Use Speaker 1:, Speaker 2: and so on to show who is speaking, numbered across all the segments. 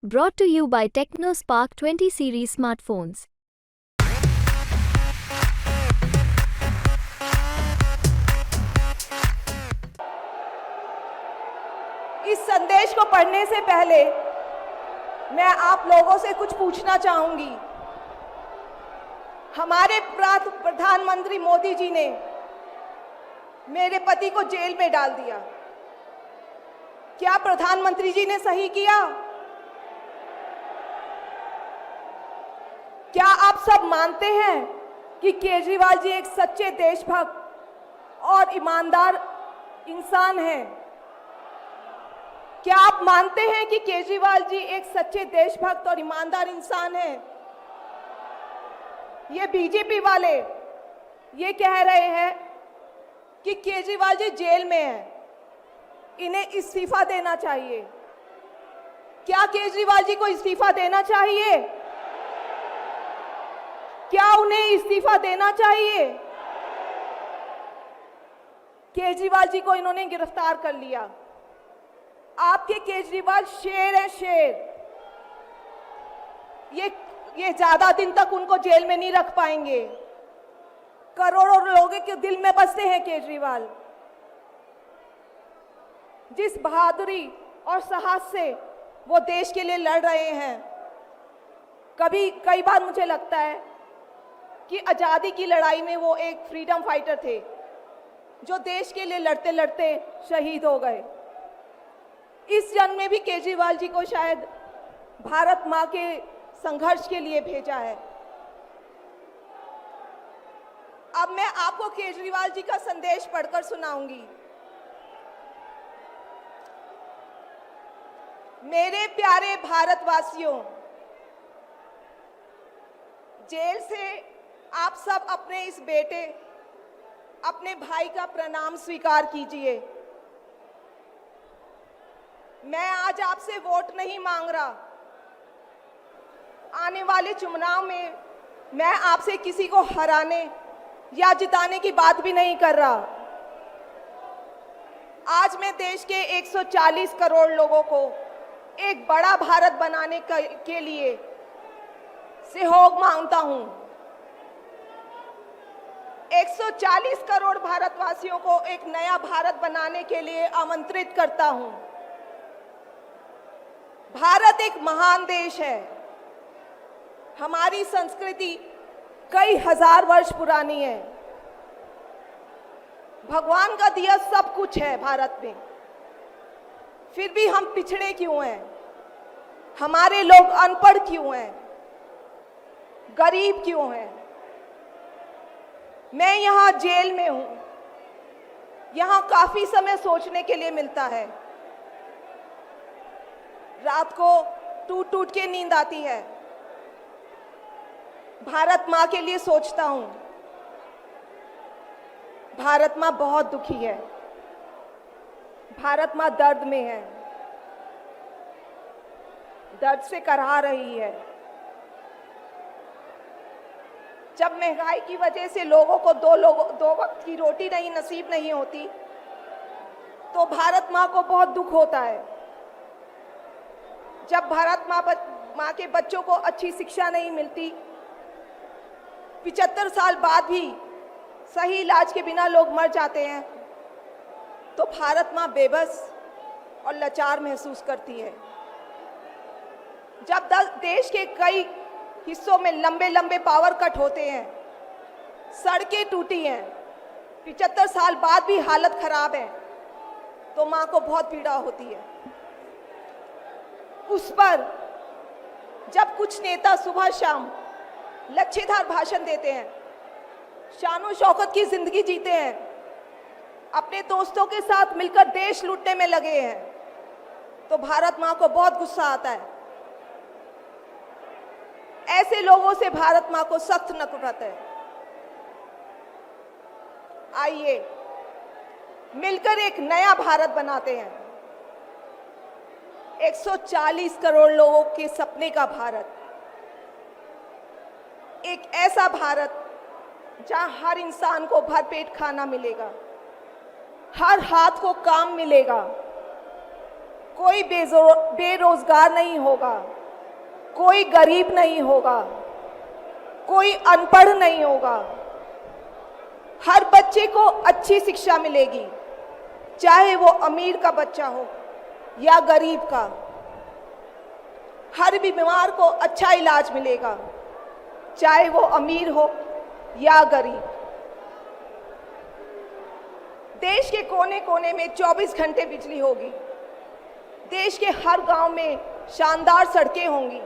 Speaker 1: Brought to you by TechnoSpark 20 series smartphones.
Speaker 2: इस संदेश को पढ़ने से पहले मैं आप लोगों से कुछ पूछना चाहूंगी। हमारे प्रधानमंत्री मोदी जी ने मेरे पति को जेल में डाल दिया। क्या प्रधानमंत्री जी ने सही किया? क्या आप सब मानते हैं कि केजरीवाल जी एक सच्चे देशभक्त और ईमानदार इंसान हैं? क्या आप मानते हैं कि केजरीवाल जी एक सच्चे देशभक्त और ईमानदार इंसान हैं? ये बीजेपी वाले ये कह रहे हैं कि केजरीवाल जी जेल में हैं, इन्हें इस्तीफा देना चाहिए। क्या केजरीवाल जी को इस्तीफा देना चाहिए? क्या उन्हें इस्तीफा देना चाहिए? केजरीवाल जी को इन्होंने गिरफ्तार कर लिया। आपके केजरीवाल शेर है, शेर। ये ज्यादा दिन तक उनको जेल में नहीं रख पाएंगे। करोड़ों लोगों के दिल में बसते हैं केजरीवाल। जिस बहादुरी और साहस से वो देश के लिए लड़ रहे हैं, कई बार मुझे लगता है कि आज़ादी की लड़ाई में वो एक फ्रीडम फाइटर थे जो देश के लिए लड़ते लड़ते शहीद हो गए। इस जन्म में भी केजरीवाल जी को शायद भारत माँ के संघर्ष के लिए भेजा है। अब मैं आपको केजरीवाल जी का संदेश पढ़कर सुनाऊंगी। मेरे प्यारे भारतवासियों, जेल से आप सब अपने इस बेटे, अपने भाई का प्रणाम स्वीकार कीजिए। मैं आज आपसे वोट नहीं मांग रहा। आने वाले चुनाव में मैं आपसे किसी को हराने या जिताने की बात भी नहीं कर रहा। आज मैं देश के 140 करोड़ लोगों को एक बड़ा भारत बनाने के लिए सहयोग मांगता हूं। 140 करोड़ भारतवासियों को एक नया भारत बनाने के लिए आमंत्रित करता हूं। भारत एक महान देश है। हमारी संस्कृति कई हजार वर्ष पुरानी है। भगवान का दिया सब कुछ है भारत में, फिर भी हम पिछड़े क्यों हैं? हमारे लोग अनपढ़ क्यों हैं? गरीब क्यों हैं? मैं यहाँ जेल में हूं। यहाँ काफी समय सोचने के लिए मिलता है। रात को टूट टूट के नींद आती है। भारत माँ के लिए सोचता हूं। भारत माँ बहुत दुखी है। भारत माँ दर्द में है, दर्द से कराह रही है। जब महंगाई की वजह से लोगों को दो वक्त की रोटी नसीब नहीं होती, तो भारत माँ को बहुत दुख होता है। जब भारत माँ के बच्चों को अच्छी शिक्षा नहीं मिलती, 75 साल बाद भी सही इलाज के बिना लोग मर जाते हैं, तो भारत माँ बेबस और लाचार महसूस करती है। जब देश के कई हिस्सों में लंबे लंबे पावर कट होते हैं, सड़कें टूटी हैं, 75 साल बाद भी हालत खराब है, तो माँ को बहुत पीड़ा होती है। उस पर जब कुछ नेता सुबह शाम लच्छेदार भाषण देते हैं, शानो शौकत की जिंदगी जीते हैं, अपने दोस्तों के साथ मिलकर देश लूटने में लगे हैं, तो भारत माँ को बहुत गुस्सा आता है। ऐसे लोगों से भारत माँ को सख्त नफरत है। आइए मिलकर एक नया भारत बनाते हैं। 140 करोड़ लोगों के सपने का भारत। एक ऐसा भारत जहां हर इंसान को भरपेट खाना मिलेगा, हर हाथ को काम मिलेगा, कोई बेरोजगार नहीं होगा, कोई गरीब नहीं होगा, कोई अनपढ़ नहीं होगा। हर बच्चे को अच्छी शिक्षा मिलेगी, चाहे वो अमीर का बच्चा हो या गरीब का। हर बीमार को अच्छा इलाज मिलेगा, चाहे वो अमीर हो या गरीब। देश के कोने कोने में 24 घंटे बिजली होगी। देश के हर गांव में शानदार सड़कें होंगी।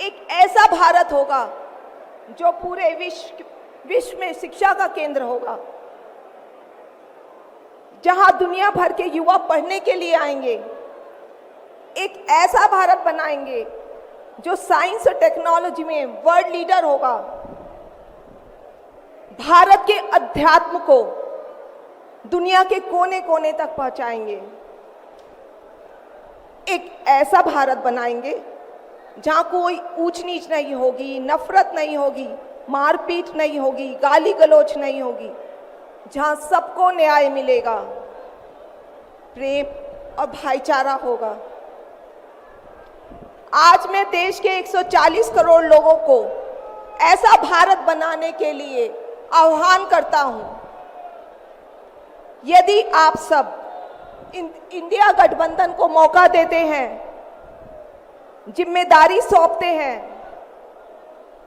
Speaker 2: एक ऐसा भारत होगा जो पूरे विश्व में शिक्षा का केंद्र होगा, जहां दुनिया भर के युवा पढ़ने के लिए आएंगे। एक ऐसा भारत बनाएंगे जो साइंस और टेक्नोलॉजी में वर्ल्ड लीडर होगा। भारत के अध्यात्म को दुनिया के कोने कोने तक पहुंचाएंगे। एक ऐसा भारत बनाएंगे जहां कोई ऊंच नीच नहीं होगी, नफरत नहीं होगी, मारपीट नहीं होगी, गाली गलौज नहीं होगी, जहां सबको न्याय मिलेगा, प्रेम और भाईचारा होगा। आज मैं देश के 140 करोड़ लोगों को ऐसा भारत बनाने के लिए आह्वान करता हूं। यदि आप सब इंडिया गठबंधन को मौका देते हैं, जिम्मेदारी सौंपते हैं,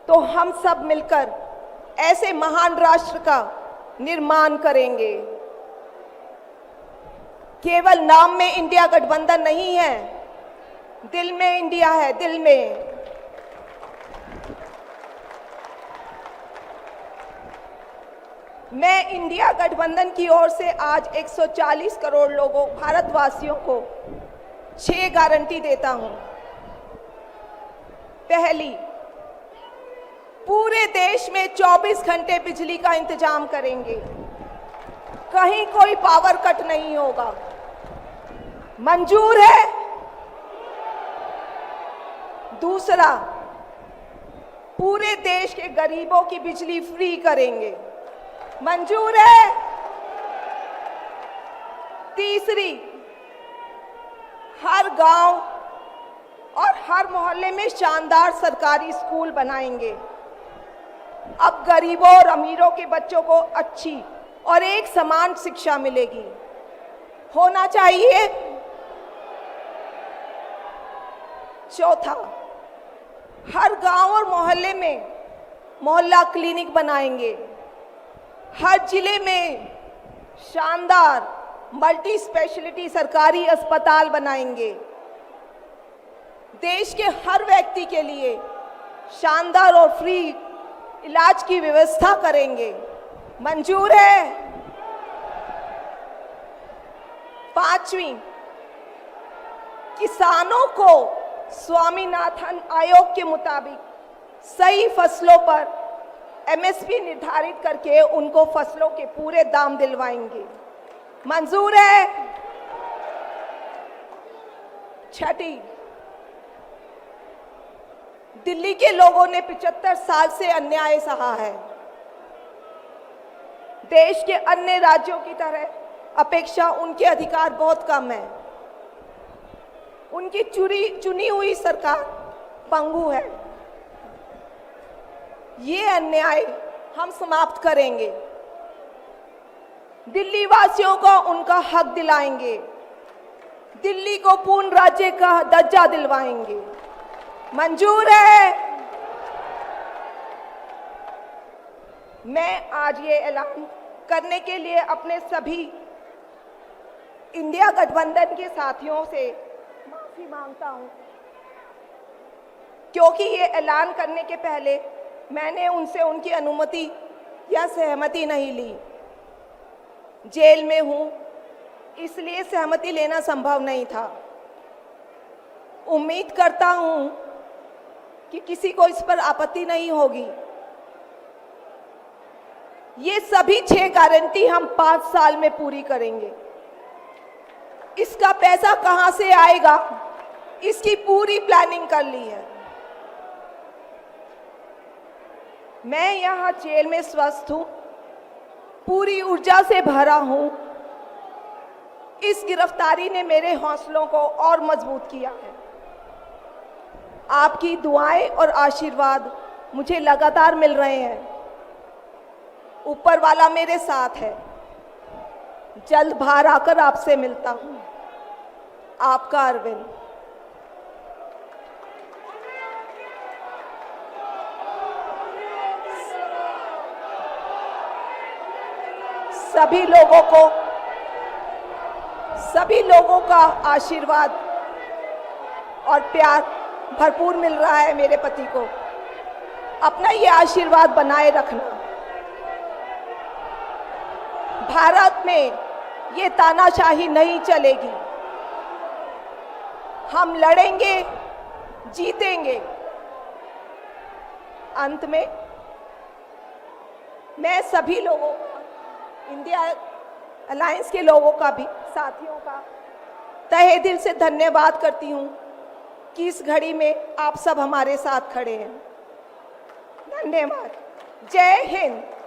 Speaker 2: तो हम सब मिलकर ऐसे महान राष्ट्र का निर्माण करेंगे। केवल नाम में इंडिया गठबंधन नहीं है, दिल में इंडिया है, दिल में। मैं इंडिया गठबंधन की ओर से आज 140 करोड़ लोगों भारतवासियों को 6 गारंटी देता हूं। पहली, पूरे देश में 24 घंटे बिजली का इंतजाम करेंगे, कहीं कोई पावर कट नहीं होगा। मंजूर है? दूसरा, पूरे देश के गरीबों की बिजली फ्री करेंगे। मंजूर है? तीसरी, हर गांव और हर मोहल्ले में शानदार सरकारी स्कूल बनाएंगे। अब गरीबों और अमीरों के बच्चों को अच्छी और एक समान शिक्षा मिलेगी। होना चाहिए। चौथा, हर गांव और मोहल्ले में मोहल्ला क्लिनिक बनाएंगे। हर जिले में शानदार मल्टी स्पेशलिटी सरकारी अस्पताल बनाएंगे। देश के हर व्यक्ति के लिए शानदार और फ्री इलाज की व्यवस्था करेंगे। मंजूर है? पांचवी, किसानों को स्वामीनाथन आयोग के मुताबिक सही फसलों पर एमएसपी निर्धारित करके उनको फसलों के पूरे दाम दिलवाएंगे। मंजूर है? छठी, दिल्ली के लोगों ने 75 साल से अन्याय सहा है। देश के अन्य राज्यों की तरह अपेक्षा उनके अधिकार बहुत कम है। उनकी चुनी हुई सरकार पंगु है। ये अन्याय हम समाप्त करेंगे। दिल्ली वासियों को उनका हक दिलाएंगे। दिल्ली को पूर्ण राज्य का दर्जा दिलवाएंगे। मंजूर है? मैं आज ये ऐलान करने के लिए अपने सभी इंडिया गठबंधन के साथियों से माफी मांगता हूं, क्योंकि ये ऐलान करने के पहले मैंने उनसे उनकी अनुमति या सहमति नहीं ली। जेल में हूं, इसलिए सहमति लेना संभव नहीं था। उम्मीद करता हूं कि किसी को इस पर आपत्ति नहीं होगी। ये सभी 6 गारंटी हम 5 साल में पूरी करेंगे। इसका पैसा कहां से आएगा, इसकी पूरी प्लानिंग कर ली है। मैं यहाँ जेल में स्वस्थ हूँ, पूरी ऊर्जा से भरा हूँ इस गिरफ्तारी ने मेरे हौसलों को और मजबूत किया है। आपकी दुआएं और आशीर्वाद मुझे लगातार मिल रहे हैं। ऊपर वाला मेरे साथ है। जल्द बाहर आकर आपसे मिलता हूं। आपका अरविंद। सभी लोगों का आशीर्वाद और प्यार भरपूर मिल रहा है मेरे पति को। अपना ये आशीर्वाद बनाए रखना। भारत में ये तानाशाही नहीं चलेगी। हम लड़ेंगे, जीतेंगे। अंत में मैं सभी लोगों का, इंडिया अलायंस के लोगों का भी, साथियों का तहे दिल से धन्यवाद करती हूं कि इस घड़ी में आप सब हमारे साथ खड़े हैं। धन्यवाद। जय हिंद।